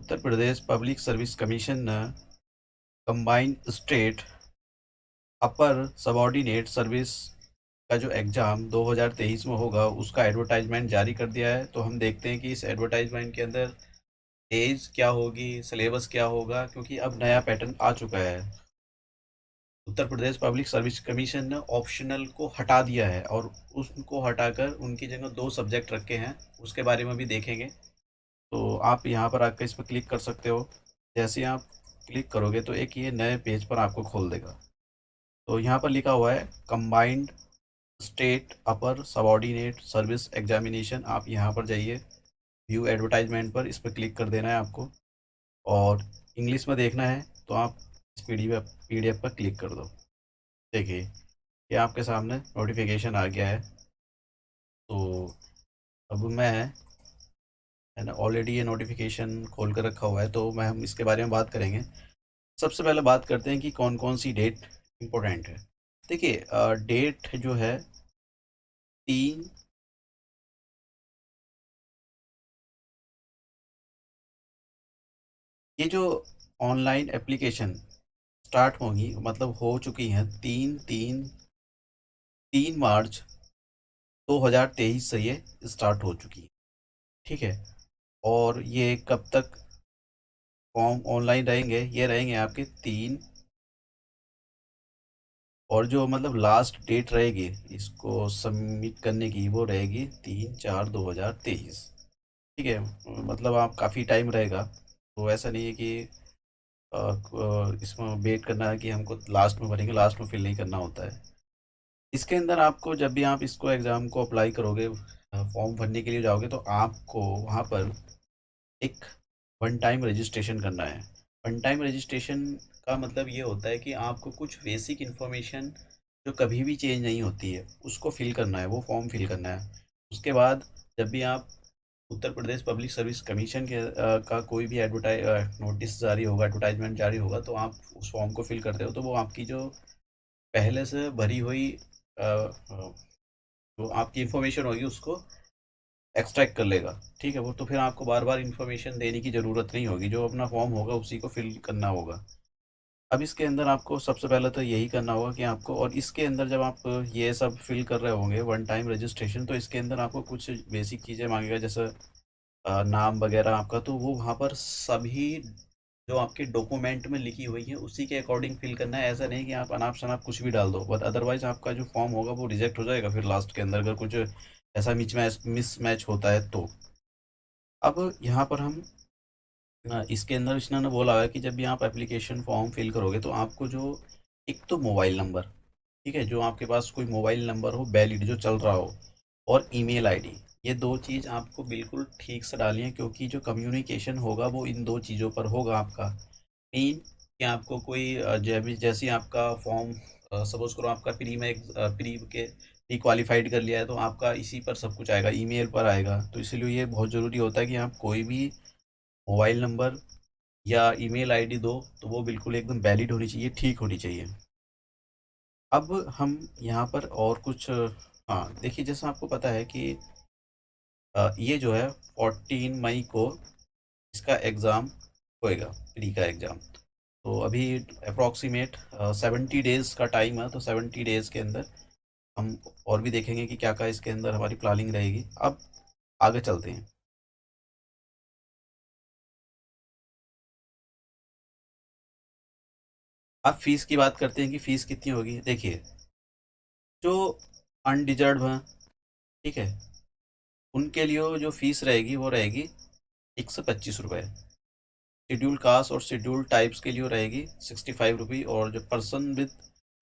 Uttar Pradesh public service commission ने combined state अपर subordinate service का जो एग्ज़ाम 2023 में होगा उसका एडवर्टाइजमेंट जारी कर दिया है। तो हम देखते हैं कि इस एडवर्टाइजमेंट के अंदर एज क्या होगी, सिलेबस क्या होगा, क्योंकि अब नया पैटर्न आ चुका है। Uttar Pradesh public service commission ने ऑप्शनल को हटा दिया है और उसको हटाकर उनकी जगह 2 सब्जेक्ट रखे हैं, उसके बारे में भी देखेंगे। तो आप यहाँ पर आकर इस पर क्लिक कर सकते हो। जैसे ही आप क्लिक करोगे तो एक ये नए पेज पर आपको खोल देगा। तो यहाँ पर लिखा हुआ है कंबाइंड स्टेट अपर सबऑर्डिनेट सर्विस एग्जामिनेशन। आप यहाँ पर जाइए, व्यू एडवर्टाइजमेंट पर इस पर क्लिक कर देना है आपको और इंग्लिश में देखना है तो आप इस पीडीएफ पर क्लिक कर दो। देखिए, ये आपके सामने नोटिफिकेशन आ गया है। तो अब मैं, मैंने ऑलरेडी ये नोटिफिकेशन खोल कर रखा हुआ है तो हम इसके बारे में बात करेंगे। सबसे पहले बात करते हैं कि कौन कौन सी डेट इम्पोर्टेंट है। देखिए, डेट जो है 3, ये जो ऑनलाइन एप्लीकेशन स्टार्ट होंगी, मतलब हो चुकी हैं, 3 मार्च 2023 से ये स्टार्ट हो चुकी है। ठीक है। और ये कब तक फॉर्म ऑनलाइन रहेंगे? ये रहेंगे आपके 3, और जो मतलब लास्ट डेट रहेगी इसको सबमिट करने की वो रहेगी 3/4/2023। ठीक है। मतलब आप काफ़ी टाइम रहेगा, तो ऐसा नहीं है कि इसमें वेट करना है कि हमको लास्ट में भरेंगे, लास्ट में फिल नहीं करना होता है। इसके अंदर आपको जब भी आप इसको एग्ज़ाम को अप्लाई करोगे, फॉर्म भरने के लिए जाओगे, तो आपको वहाँ पर एक वन टाइम रजिस्ट्रेशन करना है। वन टाइम रजिस्ट्रेशन का मतलब ये होता है कि आपको कुछ बेसिक इन्फॉर्मेशन जो कभी भी चेंज नहीं होती है उसको फिल करना है, वो फॉर्म फिल करना है। उसके बाद जब भी आप Uttar Pradesh public service commission के का कोई भी नोटिस जारी होगा, एडवर्टाइजमेंट जारी होगा, तो आप उस फॉर्म को फिल करते हो तो वो आपकी जो पहले से भरी हुई जो आपकी इन्फॉर्मेशन होगी उसको एक्सट्रैक्ट कर लेगा। ठीक है। वो तो फिर आपको बार बार इन्फॉर्मेशन देने की ज़रूरत नहीं होगी, जो अपना फॉर्म होगा उसी को फिल करना होगा। अब इसके अंदर आपको सबसे पहले तो यही करना होगा कि आपको, और इसके अंदर जब आप ये सब फिल कर रहे होंगे वन टाइम रजिस्ट्रेशन, तो इसके अंदर आपको कुछ बेसिक चीज़ें मांगेगा, जैसे नाम वगैरह आपका, तो वो वहाँ पर सभी जो आपके डॉक्यूमेंट में लिखी हुई है उसी के अकॉर्डिंग फिल करना है। ऐसा नहीं कि आप अनाप शनाप कुछ भी डाल दो, बट अदरवाइज आपका जो फॉर्म होगा वो रिजेक्ट हो जाएगा फिर लास्ट के अंदर, अगर कुछ ऐसा मिसमैच होता है तो। अब यहाँ पर हम इसके अंदर इन्होंने बोला है कि जब भी आप एप्लीकेशन फॉर्म फिल करोगे तो आपको जो एक तो मोबाइल नंबर, ठीक है, जो आपके पास कोई मोबाइल नंबर हो वैलिड जो चल रहा हो, और ईमेल आईडी, ये 2 चीज़ आपको बिल्कुल ठीक से डालनी है, क्योंकि जो कम्युनिकेशन होगा वो इन 2 चीज़ों पर होगा आपका। मेन कि आपको कोई जैसे ही आपका फॉर्म, सपोज़ करो आपका प्री क्वालिफ़ाइड कर लिया है तो आपका इसी पर सब कुछ आएगा, ईमेल पर आएगा। तो इसीलिए ये बहुत ज़रूरी होता है कि आप कोई भी मोबाइल नंबर या ईमेल आईडी दो तो वो बिल्कुल एकदम वैलिड होनी चाहिए, ठीक होनी चाहिए। अब हम यहाँ पर और कुछ, हाँ देखिए, जैसा आपको पता है कि ये जो है 14 मई को इसका एग्ज़ाम होएगा, प्री का एग्ज़ाम। तो अभी अप्रॉक्सीमेट 70 डेज़ का टाइम है, तो 70 डेज़ के अंदर हम और भी देखेंगे कि क्या क्या इसके अंदर हमारी प्लानिंग रहेगी। अब आगे चलते हैं। अब फीस की बात करते हैं कि फीस कितनी होगी। देखिए, जो अनडिजर्व हैं, ठीक है, उनके लिए जो फीस रहेगी वो रहेगी 125 रुपये। शेड्यूल कास्ट और शेड्यूल टाइप्स के लिए रहेगी 65 रुपये, और जो पर्सन विद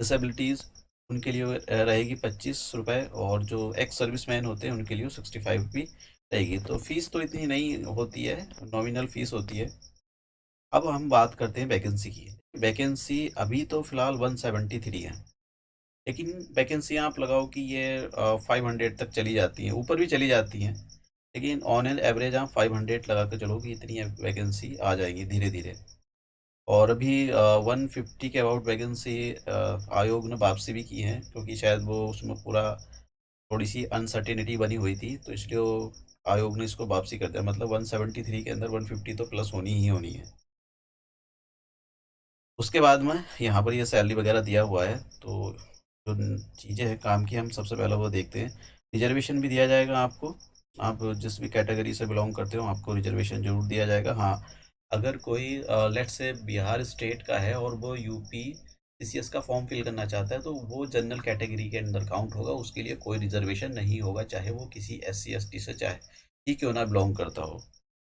डिसेबिलिटीज़ उनके लिए रहेगी 25 रुपये, और जो एक्स सर्विस मैन होते हैं उनके लिए 65 रुपये रहेगी। तो फीस तो इतनी नहीं होती है, नॉमिनल फीस होती है। अब हम बात करते हैं वैकेंसी की। वैकेंसी अभी तो फ़िलहाल 173 है, लेकिन वैकेंसी आप लगाओ कि ये 500 तक चली जाती हैं, ऊपर भी चली जाती हैं, लेकिन ऑन एन एवरेज आप 500 लगा कर चलो कि इतनी वैकेंसी आ जाएंगी धीरे धीरे। और अभी 150 के अबाउट वैकेंसी आयोग ने वापसी भी की है, क्योंकि शायद वो उसमें पूरा थोड़ी सी अनसर्टेनिटी बनी हुई थी, तो इसलिए आयोग ने इसको वापसी कर दिया। मतलब 173 के अंदर 150 तो प्लस होनी ही होनी है। उसके बाद में यहाँ पर ये सैलरी वगैरह दिया हुआ है, तो जो चीज़ें हैं काम की, हम सबसे पहले वो देखते हैं। रिजर्वेशन भी दिया जाएगा आपको। आप जिस भी कैटेगरी से बिलोंग करते हो आपको रिजर्वेशन जरूर दिया जाएगा। हाँ, अगर कोई लेट्स से बिहार स्टेट का है और वो यूपी सीसीएस का फॉर्म फिल करना चाहता है, तो वो जनरल कैटेगरी के अंदर काउंट होगा, उसके लिए कोई रिजर्वेशन नहीं होगा, चाहे वो किसी एससी एसटी से चाहे ही क्यों ना बिलोंग करता हो।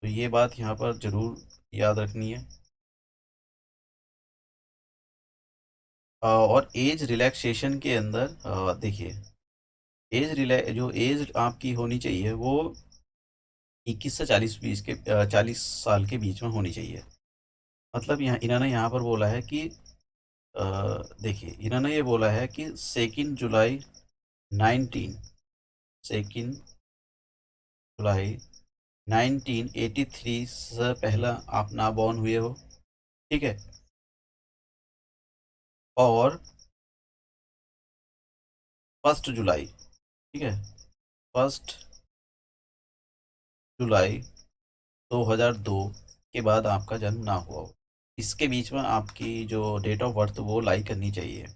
तो ये बात यहाँ पर जरूर याद रखनी है। और एज रिलैक्सेशन के अंदर देखिए, जो एज आपकी होनी चाहिए वो 21 से 40 बीस के 40 साल के बीच में होनी चाहिए। मतलब यहाँ इन्होंने यहाँ पर बोला है कि अ, देखिए इन्होंने ये बोला है कि 2 जुलाई 1983 से पहला आप ना बॉर्न हुए हो, ठीक है। और 1 जुलाई, ठीक है, 1 जुलाई 2002 के बाद आपका जन्म ना हुआ हो। इसके बीच में आपकी जो डेट ऑफ बर्थ वो लाई करनी चाहिए।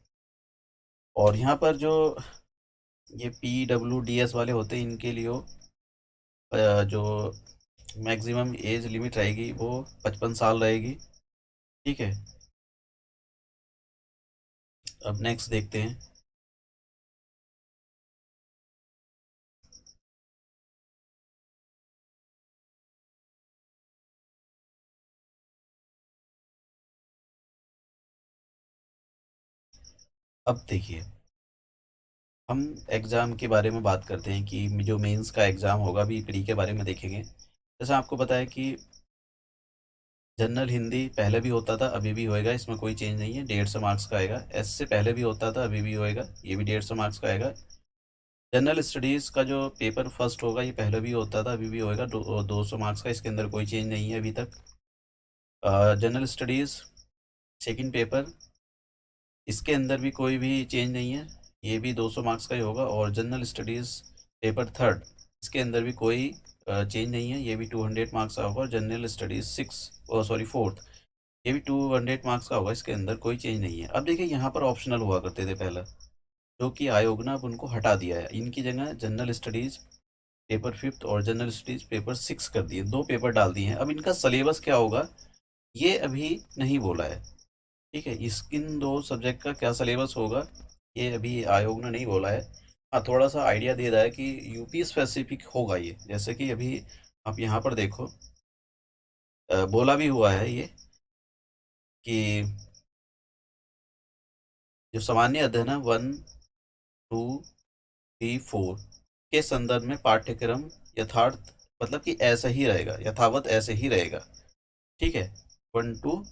और यहाँ पर जो ये PWDS वाले होते हैं इनके लिए जो मैक्सिमम एज लिमिट रहेगी वो 55 साल रहेगी, ठीक है। अब नेक्स्ट देखते हैं। अब देखिए, हम एग्ज़ाम के बारे में बात करते हैं कि जो मेंस का एग्ज़ाम होगा, अभी प्री के बारे में देखेंगे। जैसा आपको पता है कि जनरल हिंदी पहले भी होता था, अभी भी होएगा, इसमें कोई चेंज नहीं है, 150 मार्क्स का आएगा। एस से पहले भी होता था, अभी भी होएगा, ये भी 150 मार्क्स का आएगा। जनरल स्टडीज़ का जो पेपर फर्स्ट होगा, ये पहले भी होता था, अभी भी होएगा, 200 मार्क्स का, इसके अंदर कोई चेंज नहीं है अभी तक। जनरल स्टडीज़ सेकंड पेपर, इसके अंदर भी कोई भी चेंज नहीं है, ये भी 200 मार्क्स का ही होगा। और जनरल स्टडीज़ पेपर थर्ड, इसके अंदर भी कोई चेंज नहीं है, ये भी 200 मार्क्स का होगा। जनरल स्टडीज़ फोर्थ, ये भी 200 मार्क्स का होगा, इसके अंदर कोई चेंज नहीं है। अब देखिए यहाँ पर ऑप्शनल हुआ करते थे पहले, जो कि आयोग ने अब उनको हटा दिया है। इनकी जगह जनरल स्टडीज़ पेपर फिफ्थ और जनरल स्टडीज़ पेपर सिक्स कर दिए, दो पेपर डाल दिए हैं। अब इनका सिलेबस क्या होगा ये अभी नहीं बोला है, ठीक है। इस इन दो सब्जेक्ट का क्या सिलेबस होगा ये अभी आयोग ने नहीं बोला है। हाँ, थोड़ा सा आइडिया दे रहा है कि यूपी स्पेसिफिक होगा ये। जैसे कि अभी आप यहाँ पर देखो, बोला भी हुआ है ये कि जो सामान्य अध्ययन है 1, 2, 3, 4 के संदर्भ में पाठ्यक्रम यथार्थ, मतलब कि ऐसा ही रहेगा, यथावत ऐसे ही रहेगा, ठीक है। 1, 2।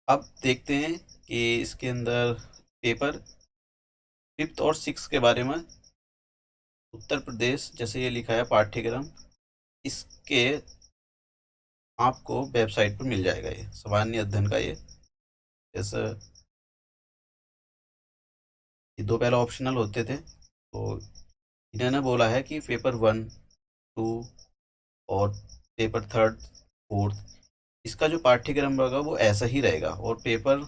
अब देखते हैं कि इसके अंदर पेपर फिफ्थ और सिक्स के बारे में। उत्तर प्रदेश जैसे ये लिखा है पाठ्यक्रम, इसके आपको वेबसाइट पर मिल जाएगा, ये सामान्य अध्ययन का ये। जैसे ये दो पहले ऑप्शनल होते थे, तो इन्होंने बोला है कि पेपर 1, 2 और पेपर थर्ड फोर्थ, इसका जो पाठ्यक्रम होगा वो ऐसा ही रहेगा। और पेपर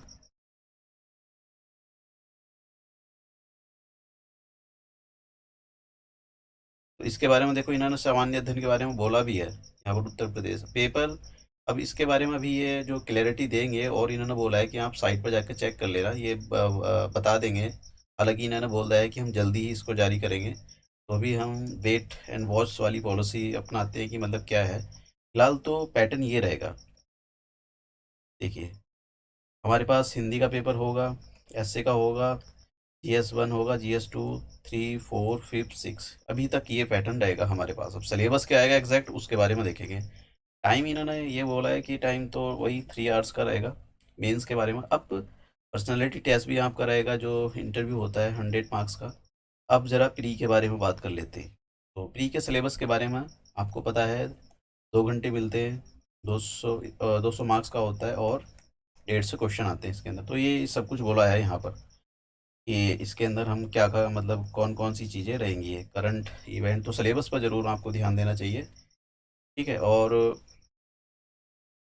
तो इसके बारे में देखो, इन्होंने सामान्य अध्ययन के बारे में बोला भी है यहाँ पर उत्तर प्रदेश पेपर। अब इसके बारे में अभी ये जो क्लैरिटी देंगे, और इन्होंने बोला है कि आप साइट पर जाकर चेक कर लेना, ये बता देंगे। हालांकि इन्होंने बोला है कि हम जल्दी ही इसको जारी करेंगे, तो अभी हम वेट एंड वॉच वाली पॉलिसी अपनाते हैं कि मतलब क्या है। फिलहाल तो पैटर्न ये रहेगा। देखिए, हमारे पास हिंदी का पेपर होगा, एसए का होगा, GS1 होगा, GS2, 3, 4, 5, 6, अभी तक ये पैटर्न रहेगा हमारे पास। अब सिलेबस क्या आएगा एग्जैक्ट उसके बारे में देखेंगे। टाइम इन्होंने ये बोला है कि टाइम तो वही 3 आवर्स का रहेगा। मेंस के बारे में अब पर्सनालिटी टेस्ट भी आपका रहेगा, जो इंटरव्यू होता है 100 मार्क्स का। अब ज़रा प्री के बारे में बात कर लेते हैं। तो प्री के सिलेबस के बारे में आपको पता है, 2 घंटे मिलते हैं, 200 मार्क्स का होता है, और 150 क्वेश्चन आते हैं इसके अंदर। तो ये सब कुछ बोला है यहाँ पर। कि इसके अंदर हम क्या का मतलब कौन-कौन सी चीज़ें रहेंगी। करंट इवेंट तो सिलेबस पर ज़रूर आपको ध्यान देना चाहिए, ठीक है? और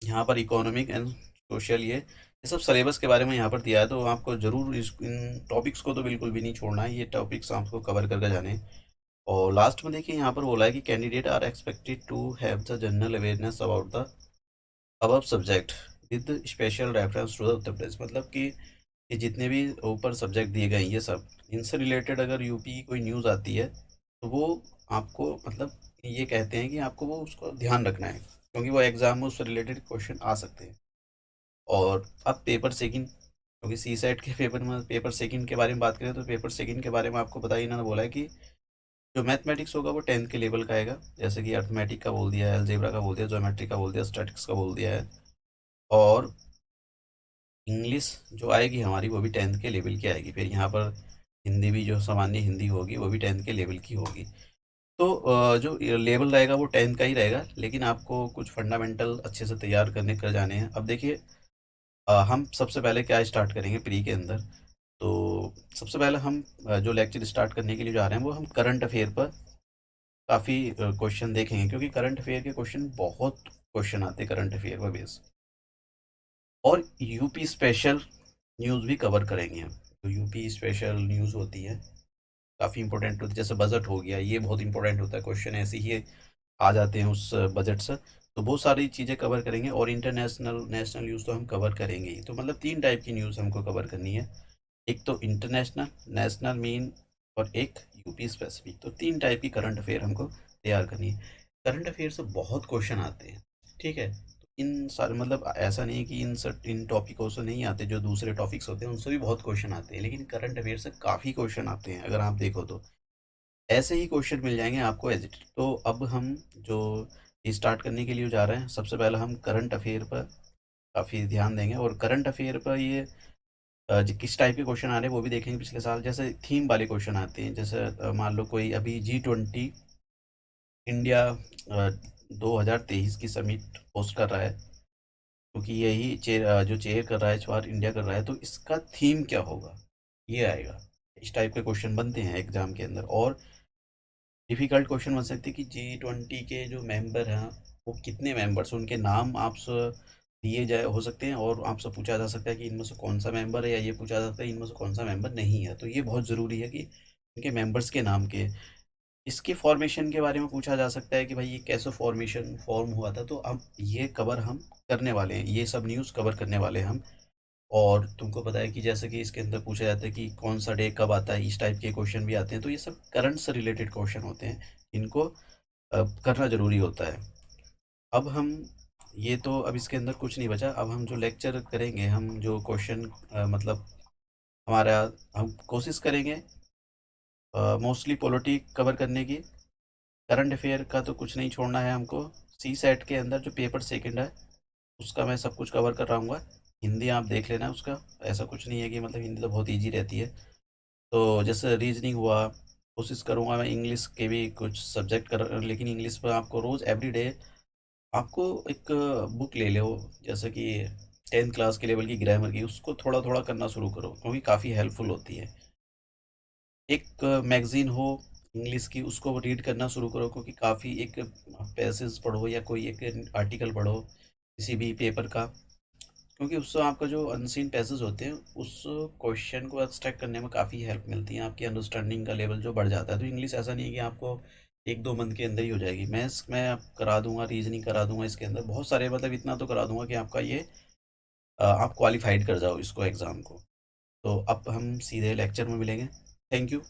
यहाँ पर इकोनॉमिक एंड सोशल ये सब सिलेबस के बारे में यहाँ पर दिया है, तो आपको ज़रूर इस इन टॉपिक्स को तो बिल्कुल भी नहीं छोड़ना है, ये टॉपिक्स आपको कवर करके जाने हैं। और लास्ट में देखिए यहाँ पर बोला है कि candidate are expected to have the general awareness about the above subject with special reference to the Uttar Pradesh, मतलब कि ये जितने भी ऊपर सब्जेक्ट दिए गए हैं ये सब, इनसे रिलेटेड अगर यूपी की कोई न्यूज़ आती है तो वो आपको मतलब ये कहते हैं कि आपको वो उसको ध्यान रखना है, क्योंकि वो एग्जाम में उससे रिलेटेड क्वेश्चन आ सकते हैं। और अब पेपर सेकंड, क्योंकि सी सेट के पेपर में पेपर सेकंड के बारे में बात करें तो पेपर सेकंड के बारे में आपको बताइए, इन्होंने बोला है कि जो मैथमेटिक्स होगा वो 10th के लेवल का आएगा, जैसे कि अर्थमेटिक का बोल दिया है, अलजेब्रा का बोल दिया, ज्योमेट्री का बोल दिया, स्टैटिक्स का बोल दिया है। और इंग्लिश जो आएगी हमारी वो भी 10th के लेवल की आएगी। फिर यहाँ पर हिंदी भी, जो सामान्य हिंदी होगी वो भी 10th के लेवल की होगी। तो जो लेवल रहेगा वो 10th का ही रहेगा, लेकिन आपको कुछ फंडामेंटल अच्छे से तैयार करने कर जाने हैं। अब देखिए हम सबसे पहले क्या स्टार्ट करेंगे प्री के अंदर। तो सबसे पहले हम जो लेक्चर स्टार्ट करने के लिए जा रहे हैं वो हम करंट अफेयर पर काफ़ी क्वेश्चन देखेंगे, क्योंकि करंट अफेयर के क्वेश्चन बहुत क्वेश्चन आते हैं करंट अफेयर पर बेस। और यूपी स्पेशल न्यूज़ भी कवर करेंगे हम। तो यूपी स्पेशल न्यूज़ होती है, काफ़ी इंपॉर्टेंट होती है, जैसे बजट हो गया, ये बहुत इंपॉर्टेंट होता है, क्वेश्चन ऐसे ही आ जाते हैं उस बजट से। तो बहुत सारी चीज़ें कवर करेंगे, और इंटरनेशनल नेशनल न्यूज़ तो हम कवर करेंगे ही। तो मतलब 3 टाइप की न्यूज़ हमको कवर करनी है, एक तो इंटरनेशनल, नेशनल मीन, और एक यूपी स्पेसिफिक। तो 3 टाइप की करंट अफेयर हमको तैयार करनी है। करंट अफेयर से बहुत क्वेश्चन आते हैं, ठीक है? तो इन सारे मतलब ऐसा नहीं है कि इन टॉपिकों से नहीं आते, जो दूसरे टॉपिक्स होते हैं उनसे भी बहुत क्वेश्चन आते हैं, लेकिन करंट अफेयर से काफ़ी क्वेश्चन आते हैं अगर आप देखो तो। ऐसे ही क्वेश्चन मिल जाएँगे आपको एज इट इज़। तो अब हम जो स्टार्ट करने के लिए जा रहे हैं, सबसे पहले हम करंट अफेयर पर काफ़ी ध्यान देंगे, और करंट अफेयर पर ये किस टाइप के क्वेश्चन आ रहे हैं वो भी देखेंगे पिछले साल। जैसे थीम वाले क्वेश्चन आते हैं, जैसे मान लो कोई अभी G20 इंडिया 2023 की समिट होस्ट कर रहा है, क्योंकि यही जो चेयर कर रहा है इस बार इंडिया कर रहा है, तो इसका थीम क्या होगा, ये आएगा। इस टाइप के क्वेश्चन बनते हैं एग्जाम के अंदर। और डिफ़िकल्ट क्वेश्चन बन सकते हैं कि G20 के जो मेंबर हैं वो कितने मेंबर्स, उनके नाम आपसे दिए जाए हो सकते हैं, और आपसे पूछा जा सकता है कि इनमें से कौन सा मेंबर है, या ये पूछा जा सकता है इनमें से कौन सा मेंबर नहीं है। तो ये बहुत ज़रूरी है कि इनके मेंबर्स के नाम के, इसके फॉर्मेशन के बारे में पूछा जा सकता है कि भाई ये कैसे फॉर्मेशन फॉर्म हुआ था। तो अब ये कवर हम करने वाले हैं, ये सब न्यूज़ कवर करने वाले हैं हम। और तुमको पता है कि जैसे कि इसके अंदर पूछा जाता है कि कौन सा डे कब आता है, इस टाइप के क्वेश्चन भी आते हैं। तो ये सब करंट से रिलेटेड क्वेश्चन होते हैं, इनको करना ज़रूरी होता है। अब हम ये तो अब इसके अंदर कुछ नहीं बचा, अब हम जो लेक्चर करेंगे, हम जो क्वेश्चन मतलब हमारा, हम कोशिश करेंगे मोस्टली पॉलिटी कवर करने की। करंट अफेयर का तो कुछ नहीं छोड़ना है हमको। सी सेट के अंदर जो पेपर सेकंड है उसका मैं सब कुछ कवर कर रहा हूँ। हिंदी आप देख लेना उसका, ऐसा कुछ नहीं है कि मतलब हिंदी तो बहुत ईजी रहती है। तो जैसे रीजनिंग हुआ, कोशिश करूँगा मैं इंग्लिश के भी कुछ सब्जेक्ट कर, लेकिन इंग्लिश में आपको रोज़ एवरीडे आपको एक बुक ले लो, जैसे कि 10th क्लास के लेवल की ग्रामर की, उसको थोड़ा थोड़ा करना शुरू करो, क्योंकि काफ़ी हेल्पफुल होती है। एक मैगज़ीन हो इंग्लिश की, उसको रीड करना शुरू करो, क्योंकि काफ़ी एक पैसेज पढ़ो या कोई एक आर्टिकल पढ़ो किसी भी पेपर का, क्योंकि उससे आपका जो अनसीन पैसेज होते हैं उस क्वेश्चन को एक्सट्रैक्ट करने में काफ़ी हेल्प मिलती है, आपकी अंडरस्टैंडिंग का लेवल जो बढ़ जाता है। तो इंग्लिश ऐसा नहीं है कि आपको 1-2 मंथ के अंदर ही हो जाएगी। मैथ्स मैं आप करा दूंगा, रीजनिंग करा दूंगा, इसके अंदर बहुत सारे मतलब इतना तो करा दूंगा कि आपका ये आप क्वालिफाइड कर जाओ इसको एग्ज़ाम को। तो अब हम सीधे लेक्चर में मिलेंगे। Thank you.